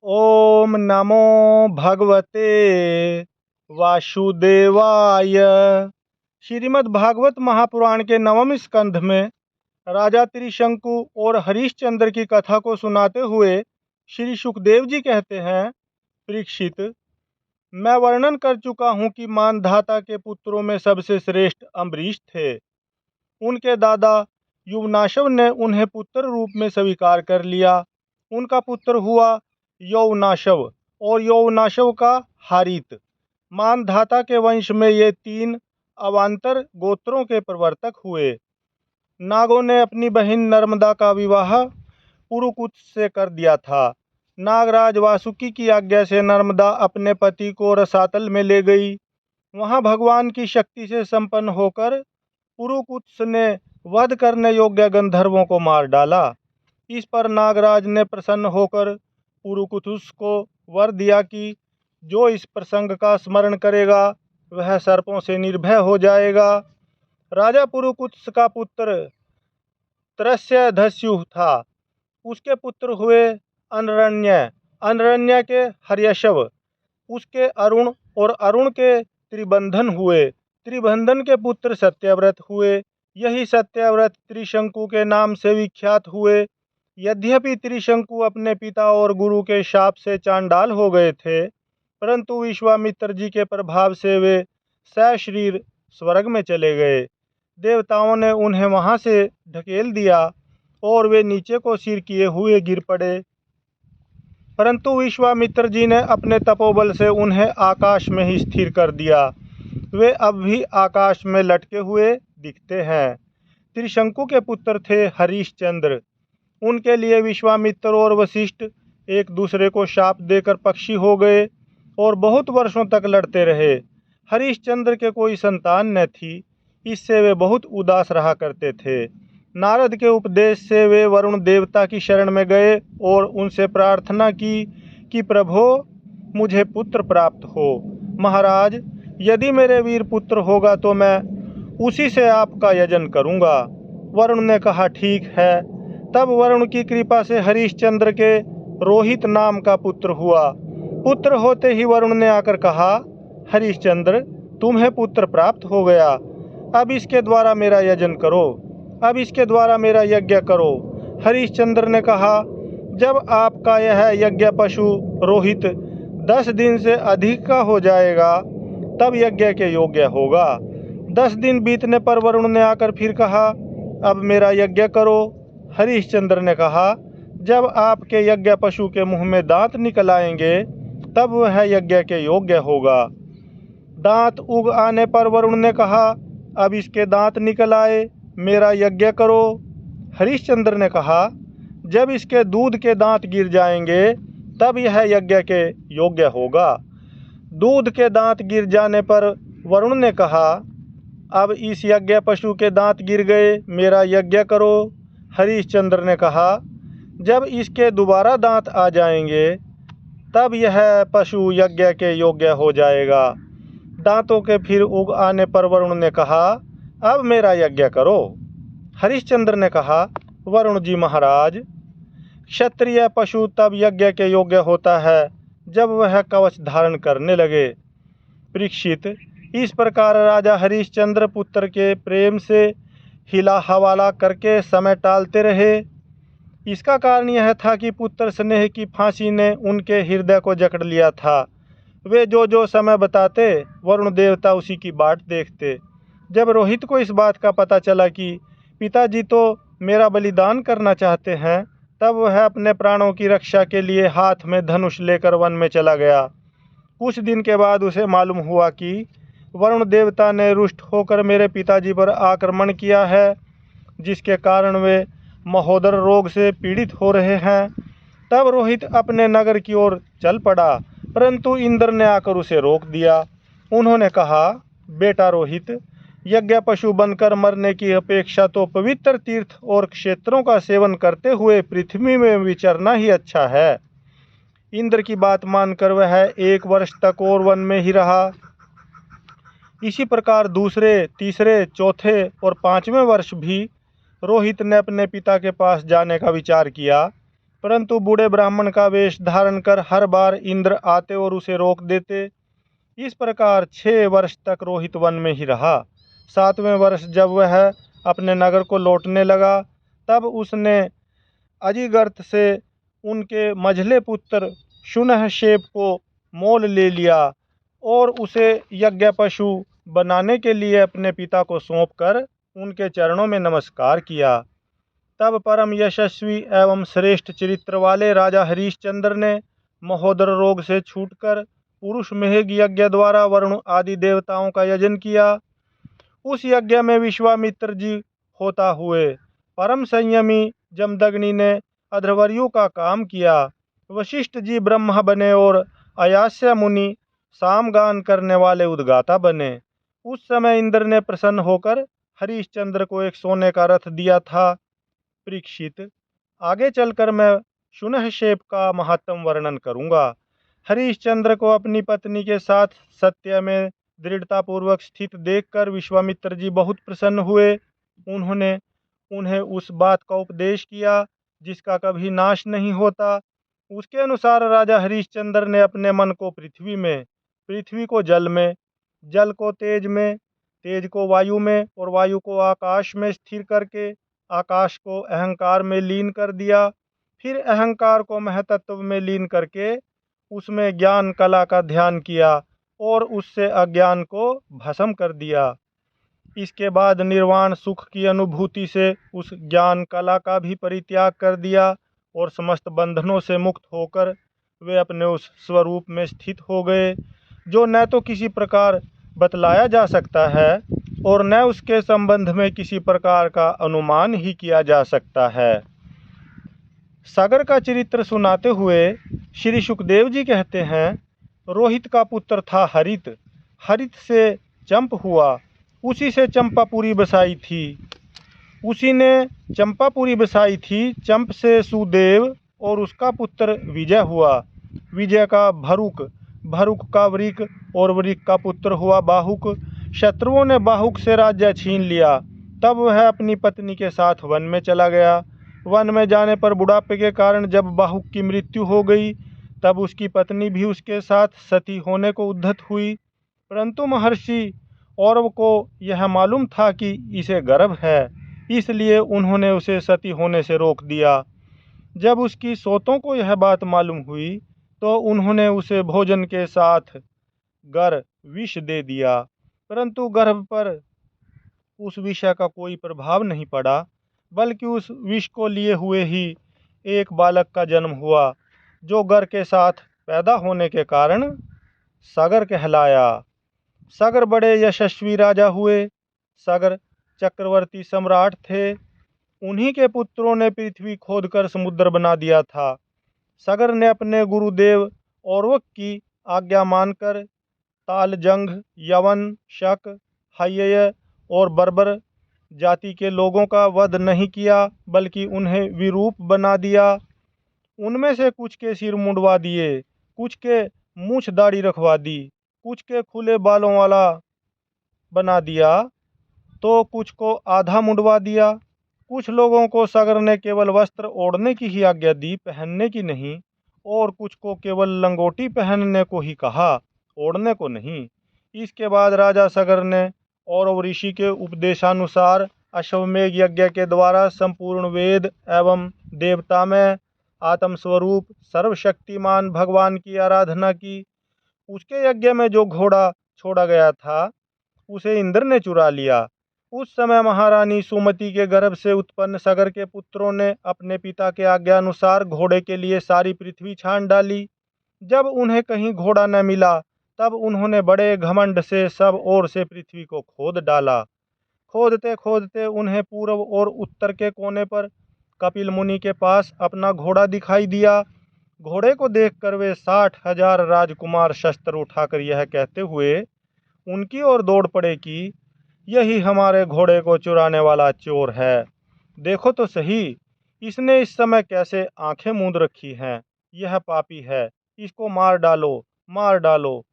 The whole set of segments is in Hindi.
ओम नमो भगवते वासुदेवाय। श्रीमद् भागवत महापुराण के नवम स्कंध में राजा त्रिशंकु और हरिश्चंद्र की कथा को सुनाते हुए श्री सुखदेव जी कहते हैं, परीक्षित, मैं वर्णन कर चुका हूँ कि मानधाता के पुत्रों में सबसे श्रेष्ठ अम्बरीश थे। उनके दादा युवनाशव ने उन्हें पुत्र रूप में स्वीकार कर लिया। उनका पुत्र हुआ यौवनाशव और यौवनाशव का हारित। मानधाता के वंश में ये तीन अवान्तर गोत्रों के प्रवर्तक हुए। नागों ने अपनी बहन नर्मदा का विवाह पुरुकुत से कर दिया था। नागराज वासुकी की आज्ञा से नर्मदा अपने पति को रसातल में ले गई। वहां भगवान की शक्ति से संपन्न होकर पुरुकुत्स ने वध करने योग्य गंधर्वों को मार डाला। इस पर नागराज ने प्रसन्न होकर पुरुकुत्स को वर दिया कि जो इस प्रसंग का स्मरण करेगा वह सर्पों से निर्भय हो जाएगा। राजा पुरुकुत्स का पुत्र त्रस्यधस्यु था। उसके पुत्र हुए अनरण्य, अनरण्य के हर्यशव, उसके अरुण और अरुण के त्रिबंधन हुए। त्रिबंधन के पुत्र सत्यव्रत हुए। यही सत्यव्रत त्रिशंकु के नाम से विख्यात हुए। यद्यपि त्रिशंकु अपने पिता और गुरु के शाप से चांडाल हो गए थे, परंतु विश्वामित्र जी के प्रभाव से वे सशरीर स्वर्ग में चले गए। देवताओं ने उन्हें वहां से ढकेल दिया और वे नीचे को सिर किए हुए गिर पड़े, परंतु विश्वामित्र जी ने अपने तपोबल से उन्हें आकाश में ही स्थिर कर दिया। वे अब भी आकाश में लटके हुए दिखते हैं। त्रिशंकु के पुत्र थे हरिश्चंद्र। उनके लिए विश्वामित्र और वशिष्ठ एक दूसरे को शाप देकर पक्षी हो गए और बहुत वर्षों तक लड़ते रहे। हरिश्चंद्र के कोई संतान न थी, इससे वे बहुत उदास रहा करते थे। नारद के उपदेश से वे वरुण देवता की शरण में गए और उनसे प्रार्थना की कि प्रभो, मुझे पुत्र प्राप्त हो। महाराज, यदि मेरे वीर पुत्र होगा तो मैं उसी से आपका यजन करूंगा। वरुण ने कहा, ठीक है। तब वरुण की कृपा से हरिश्चंद्र के रोहित नाम का पुत्र हुआ। पुत्र होते ही वरुण ने आकर कहा, हरिश्चंद्र, तुम्हें पुत्र प्राप्त हो गया। अब इसके द्वारा मेरा यजन करो, अब इसके द्वारा मेरा यज्ञ करो। हरिश्चंद्र ने कहा, जब आपका यह यज्ञ पशु रोहित 10 दिन से अधिक का हो जाएगा तब यज्ञ के योग्य होगा। 10 दिन बीतने पर वरुण ने आकर फिर कहा, अब मेरा यज्ञ करो। हरिश्चंद्र ने कहा, जब आपके यज्ञ पशु के मुंह में दांत निकल आएंगे तब वह यज्ञ के योग्य होगा। दांत उग आने पर वरुण ने कहा, अब इसके दांत निकल आए, मेरा यज्ञ करो। हरिश्चंद्र ने कहा, जब इसके दूध के दांत गिर जाएंगे तब यह यज्ञ के योग्य होगा। दूध के दांत गिर जाने पर वरुण ने कहा, अब इस यज्ञ पशु के दांत गिर गए, मेरा यज्ञ करो। हरिश्चंद्र ने कहा, जब इसके दोबारा दांत आ जाएंगे तब यह पशु यज्ञ के योग्य हो जाएगा। दांतों के फिर उग आने पर वरुण ने कहा, अब मेरा यज्ञ करो। हरिश्चंद्र ने कहा, वरुण जी महाराज, क्षत्रिय पशु तब यज्ञ के योग्य होता है जब वह कवच धारण करने लगे। परीक्षित, इस प्रकार राजा हरिश्चंद्र पुत्र के प्रेम से हिला हवाला करके समय टालते रहे। इसका कारण यह था कि पुत्र स्नेह की फांसी ने उनके हृदय को जकड़ लिया था। वे जो जो समय बताते वरुण देवता उसी की बाट देखते। जब रोहित को इस बात का पता चला कि पिताजी तो मेरा बलिदान करना चाहते हैं, तब वह अपने प्राणों की रक्षा के लिए हाथ में धनुष लेकर वन में चला गया। कुछ दिन के बाद उसे मालूम हुआ कि वरुण देवता ने रुष्ट होकर मेरे पिताजी पर आक्रमण किया है, जिसके कारण वे महोदर रोग से पीड़ित हो रहे हैं। तब रोहित अपने नगर की ओर चल पड़ा, परंतु इंद्र ने आकर उसे रोक दिया। उन्होंने कहा, बेटा रोहित, यज्ञ पशु बनकर मरने की अपेक्षा तो पवित्र तीर्थ और क्षेत्रों का सेवन करते हुए पृथ्वी में विचरना ही अच्छा है। इंद्र की बात मानकर वह 1 वर्ष तक और वन में ही रहा। इसी प्रकार दूसरे, तीसरे, चौथे और 5वें वर्ष भी रोहित ने अपने पिता के पास जाने का विचार किया, परंतु बूढ़े ब्राह्मण का वेश धारण कर हर बार इंद्र आते और उसे रोक देते। इस प्रकार 6 वर्ष तक रोहित वन में ही रहा। 7वें वर्ष जब वह अपने नगर को लौटने लगा, तब उसने अजिगर्त से उनके मझले पुत्र शुनहशेप को मोल ले लिया और उसे यज्ञ पशु बनाने के लिए अपने पिता को सौंपकर उनके चरणों में नमस्कार किया। तब परम यशस्वी एवं श्रेष्ठ चरित्र वाले राजा हरिश्चंद्र ने महोदर रोग से छूटकर पुरुष मेघ यज्ञ द्वारा वरुण आदि देवताओं का यजन किया। उस यज्ञ में विश्वामित्र जी होता हुए परम संयमी जमदग्नि ने अध्वर्यु का काम किया। वशिष्ठ जी ब्रह्मा बने और अयास्य मुनि सामगान करने वाले उद्गाता बने। उस समय इंद्र ने प्रसन्न होकर हरिश्चंद्र को एक सोने का रथ दिया था। परीक्षित, आगे चलकर मैं शुनहशेप का महात्म वर्णन करूंगा। हरिश्चंद्र को अपनी पत्नी के साथ सत्य में दृढ़तापूर्वक स्थित देखकर विश्वामित्र जी बहुत प्रसन्न हुए। उन्होंने उन्हें उस बात का उपदेश किया जिसका कभी नाश नहीं होता। उसके अनुसार राजा हरिश्चंद्र ने अपने मन को पृथ्वी में, पृथ्वी को जल में, जल को तेज में, तेज को वायु में और वायु को आकाश में स्थिर करके आकाश को अहंकार में लीन कर दिया। फिर अहंकार को महतत्व में लीन करके उसमें ज्ञान कला का ध्यान किया और उससे अज्ञान को भस्म कर दिया। इसके बाद निर्वाण सुख की अनुभूति से उस ज्ञान कला का भी परित्याग कर दिया और समस्त बंधनों से मुक्त होकर वे अपने उस स्वरूप में स्थित हो गए, जो न तो किसी प्रकार बतलाया जा सकता है और न उसके संबंध में किसी प्रकार का अनुमान ही किया जा सकता है। सागर का चरित्र सुनाते हुए श्री सुखदेव जी कहते हैं, रोहित का पुत्र था हरित, हरित से चंप हुआ, उसी से चंपापुरी बसाई थी, उसी ने चंपापुरी बसाई थी। चंप से सुदेव और उसका पुत्र विजय हुआ, विजय का भरुक, भरुक का वृक और वृक का पुत्र हुआ बाहुक। शत्रुओं ने बाहुक से राज्य छीन लिया। तब वह अपनी पत्नी के साथ वन में चला गया। वन में जाने पर बुढ़ापे के कारण जब बाहुक की मृत्यु हो गई, तब उसकी पत्नी भी उसके साथ सती होने को उद्यत हुई। परंतु महर्षि औरव को यह मालूम था कि इसे गर्भ है, इसलिए उन्होंने उसे सती होने से रोक दिया। जब उसकी सोतों को यह बात मालूम हुई तो उन्होंने उसे भोजन के साथ गर विष दे दिया, परंतु गर्भ पर उस विष का कोई प्रभाव नहीं पड़ा, बल्कि उस विष को लिए हुए ही एक बालक का जन्म हुआ, जो गर के साथ पैदा होने के कारण सागर कहलाया। सागर बड़े यशस्वी राजा हुए। सागर चक्रवर्ती सम्राट थे। उन्हीं के पुत्रों ने पृथ्वी खोदकर समुद्र बना दिया था। सागर ने अपने गुरुदेव औरवक की आज्ञा मानकर तालजंग, यवन, शक, हय्य और बर्बर जाति के लोगों का वध नहीं किया, बल्कि उन्हें विरूप बना दिया। उनमें से कुछ के सिर मुंडवा दिए, कुछ के मूछ दाढ़ी रखवा दी, कुछ के खुले बालों वाला बना दिया, तो कुछ को आधा मुंडवा दिया। कुछ लोगों को सागर ने केवल वस्त्र ओढ़ने की ही आज्ञा दी, पहनने की नहीं, और कुछ को केवल लंगोटी पहनने को ही कहा, ओढ़ने को नहीं। इसके बाद राजा सागर ने और ऋषि के उपदेशानुसार अश्वमेघ यज्ञ के द्वारा संपूर्ण वेद एवं देवता में आत्मस्वरूप सर्वशक्तिमान भगवान की आराधना की। उसके यज्ञ में जो घोड़ा छोड़ा गया था उसे इंद्र ने चुरा लिया। उस समय महारानी सुमति के गर्भ से उत्पन्न सागर के पुत्रों ने अपने पिता के आज्ञानुसार घोड़े के लिए सारी पृथ्वी छान डाली। जब उन्हें कहीं घोड़ा न मिला, तब उन्होंने बड़े घमंड से सब ओर से पृथ्वी को खोद डाला। खोदते खोदते उन्हें पूर्व और उत्तर के कोने पर कपिल मुनि के पास अपना घोड़ा दिखाई दिया। घोड़े को देखकर वे 60,000 राजकुमार शस्त्र उठाकर यह कहते हुए उनकी ओर दौड़ पड़े कि यही हमारे घोड़े को चुराने वाला चोर है। देखो तो सही, इसने इस समय कैसे आंखें मूंद रखी हैं। यह पापी है, इसको मार डालो, मार डालो।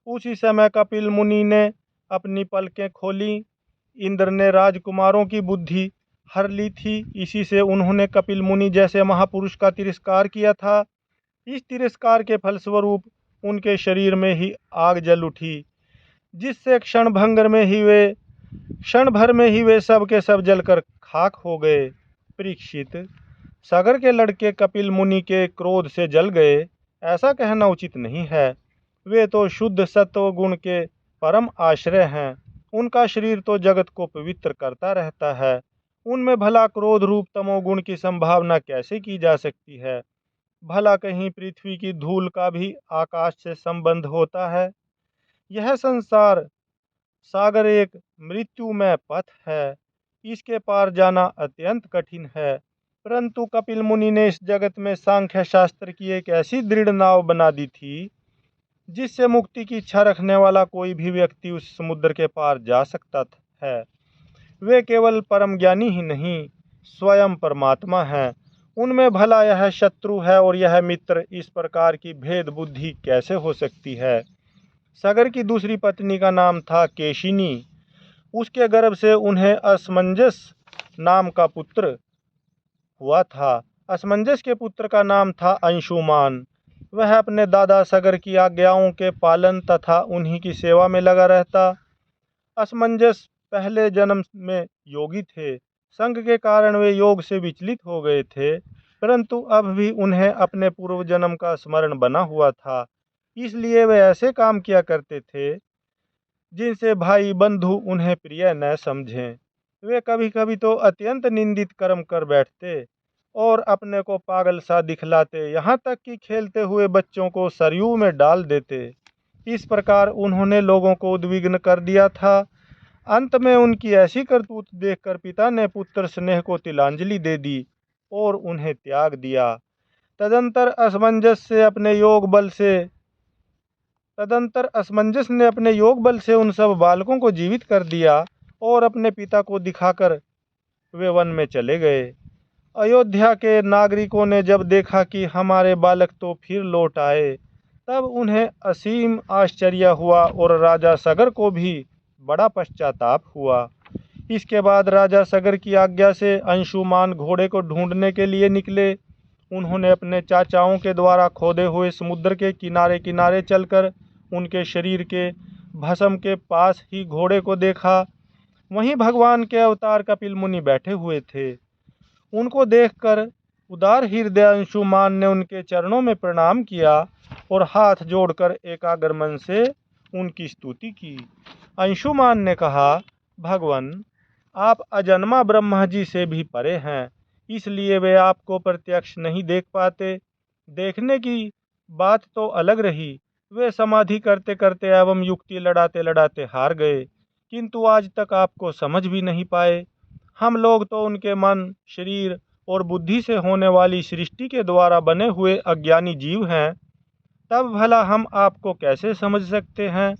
उसी समय कपिल मुनि ने अपनी पलकें खोली। इंद्र ने राजकुमारों की बुद्धि हर ली थी। इसी से उन्होंने कपिल मुनि जैसे महापुरुष का तिरस्कार किया था। इस तिरस्कार के फलस्वरूप उनके शरीर में ही आग जल उठी, जिससे क्षण भर में ही वे सब के सब जलकर खाक हो गए। परीक्षित, सागर के लड़के कपिल मुनि के क्रोध से जल गए, ऐसा कहना उचित नहीं है। वे तो शुद्ध सत्व गुण के परम आश्रय हैं। उनका शरीर तो जगत को पवित्र करता रहता है। उनमें भला क्रोध रूप तमोगुण की संभावना कैसे की जा सकती है? भला कहीं पृथ्वी की धूल का भी आकाश से संबंध होता है? यह संसार सागर एक मृत्युमय पथ है। इसके पार जाना अत्यंत कठिन है। परंतु कपिल मुनि ने इस जगत में सांख्य शास्त्र की एक ऐसी दृढ़ नाव बना दी थी, जिससे मुक्ति की इच्छा रखने वाला कोई भी व्यक्ति उस समुद्र के पार जा सकता है। वे केवल परम ज्ञानी ही नहीं, स्वयं परमात्मा हैं। उनमें भला यह शत्रु है और यह मित्र, इस प्रकार की भेद बुद्धि कैसे हो सकती है? सागर की दूसरी पत्नी का नाम था केशिनी। उसके गर्भ से उन्हें असमंजस नाम का पुत्र हुआ था। असमंजस के पुत्र का नाम था अंशुमान। वह अपने दादा सागर की आज्ञाओं के पालन तथा उन्हीं की सेवा में लगा रहता। असमंजस पहले जन्म में योगी थे। संग के कारण वे योग से विचलित हो गए थे, परंतु अब भी उन्हें अपने पूर्व जन्म का स्मरण बना हुआ था। इसलिए वे ऐसे काम किया करते थे जिनसे भाई बंधु उन्हें प्रिय न समझें। वे कभी कभी तो अत्यंत निंदित कर्म कर बैठते और अपने को पागल सा दिखलाते, यहाँ तक कि खेलते हुए बच्चों को सरयू में डाल देते। इस प्रकार उन्होंने लोगों को उद्विग्न कर दिया था। अंत में उनकी ऐसी करतूत देखकर पिता ने पुत्र स्नेह को तिलांजलि दे दी और उन्हें त्याग दिया। तदंतर असमंजस ने अपने योग बल से उन सब बालकों को जीवित कर दिया और अपने पिता को दिखाकर वे वन में चले गए। अयोध्या के नागरिकों ने जब देखा कि हमारे बालक तो फिर लौट आए, तब उन्हें असीम आश्चर्य हुआ और राजा सागर को भी बड़ा पश्चाताप हुआ। इसके बाद राजा सागर की आज्ञा से अंशुमान घोड़े को ढूंढने के लिए निकले। उन्होंने अपने चाचाओं के द्वारा खोदे हुए समुद्र के किनारे किनारे चलकर उनके शरीर के भस्म के पास ही घोड़े को देखा। वहीं भगवान के अवतार कपिल मुनि बैठे हुए थे। उनको देखकर उदार हृदय अंशुमान ने उनके चरणों में प्रणाम किया और हाथ जोड़कर एकाग्र मन से उनकी स्तुति की। अंशुमान ने कहा, भगवान, आप अजन्मा ब्रह्मा जी से भी परे हैं, इसलिए वे आपको प्रत्यक्ष नहीं देख पाते। देखने की बात तो अलग रही, वे समाधि करते करते एवं युक्ति लड़ाते लड़ाते हार गए, किंतु आज तक आपको समझ भी नहीं पाए। हम लोग तो उनके मन, शरीर और बुद्धि से होने वाली सृष्टि के द्वारा बने हुए अज्ञानी जीव हैं, तब भला हम आपको कैसे समझ सकते हैं?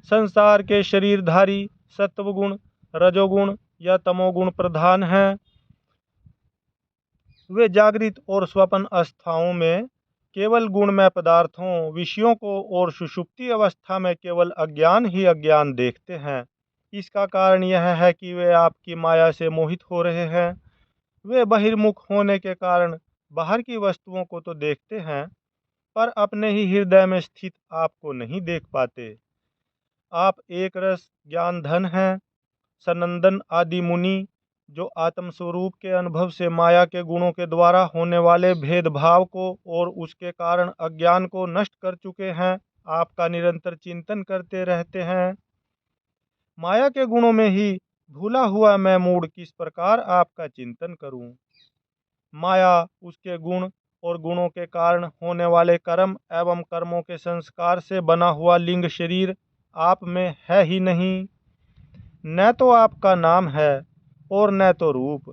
संसार के शरीरधारी सत्वगुण, रजोगुण या तमोगुण प्रधान हैं। वे जागृत और स्वप्न अवस्थाओं में केवल गुणमय पदार्थों, विषयों को और सुषुप्ति अवस्था में केवल अज्ञान ही अज्ञान देखते हैं। इसका कारण यह है कि वे आपकी माया से मोहित हो रहे हैं। वे बहिर्मुख होने के कारण बाहर की वस्तुओं को तो देखते हैं, पर अपने ही हृदय में स्थित आपको नहीं देख पाते। आप एक रस ज्ञान धन हैं। सनंदन आदि मुनि, जो आत्मस्वरूप के अनुभव से माया के गुणों के द्वारा होने वाले भेदभाव को और उसके कारण अज्ञान को नष्ट कर चुके हैं, आपका निरंतर चिंतन करते रहते हैं। माया के गुणों में ही भूला हुआ मैं मूढ़ किस प्रकार आपका चिंतन करूं? माया, उसके गुण और गुणों के कारण होने वाले कर्म एवं कर्मों के संस्कार से बना हुआ लिंग शरीर आप में है ही नहीं। न तो आपका नाम है और न तो रूप।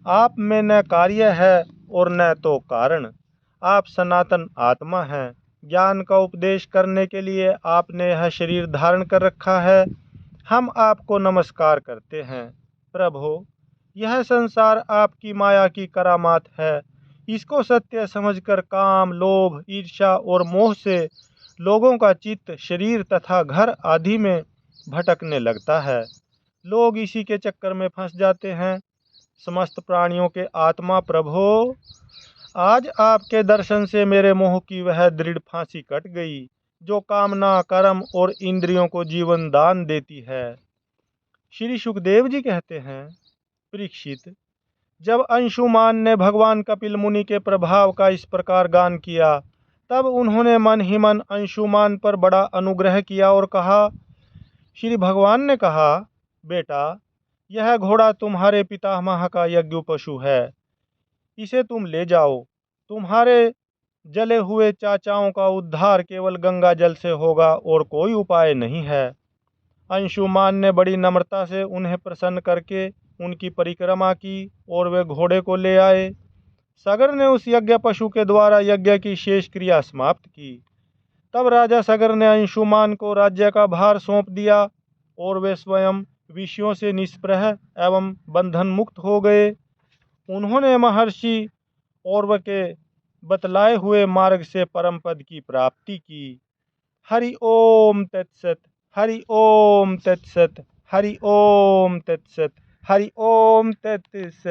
आप में न कार्य है और न तो कारण। आप सनातन आत्मा हैं। ज्ञान का उपदेश करने के लिए आपने यह शरीर धारण कर रखा है। हम आपको नमस्कार करते हैं। प्रभो, यह संसार आपकी माया की करामात है। इसको सत्य समझकर काम, लोभ, ईर्ष्या और मोह से लोगों का चित्त शरीर तथा घर आदि में भटकने लगता है। लोग इसी के चक्कर में फंस जाते हैं। समस्त प्राणियों के आत्मा प्रभो, आज आपके दर्शन से मेरे मोह की वह दृढ़ फांसी कट गई जो कामना, कर्म और इंद्रियों को जीवन दान देती है। श्री सुखदेव जी कहते हैं, परीक्षित, जब अंशुमान ने भगवान कपिल मुनि के प्रभाव का इस प्रकार गान किया, तब उन्होंने मन ही मन अंशुमान पर बड़ा अनुग्रह किया और कहा। श्री भगवान ने कहा, बेटा, यह घोड़ा तुम्हारे पितामह का यज्ञ पशु है, इसे तुम ले जाओ। तुम्हारे जले हुए चाचाओं का उद्धार केवल गंगा जल से होगा और कोई उपाय नहीं है। अंशुमान ने बड़ी नम्रता से उन्हें प्रसन्न करके उनकी परिक्रमा की और वे घोड़े को ले आए। सगर ने उस यज्ञ पशु के द्वारा यज्ञ की शेष क्रिया समाप्त की। तब राजा सगर ने अंशुमान को राज्य का भार सौंप दिया और वे स्वयं विषयों से निष्प्रह एवं बंधन मुक्त हो गए। उन्होंने महर्षि औरव के बतलाए हुए मार्ग से परम पद की प्राप्ति की। हरि ओम तत्सत, हरि ओम तत्सत, हरि ओम तत्सत, हरि ओम तत्सत।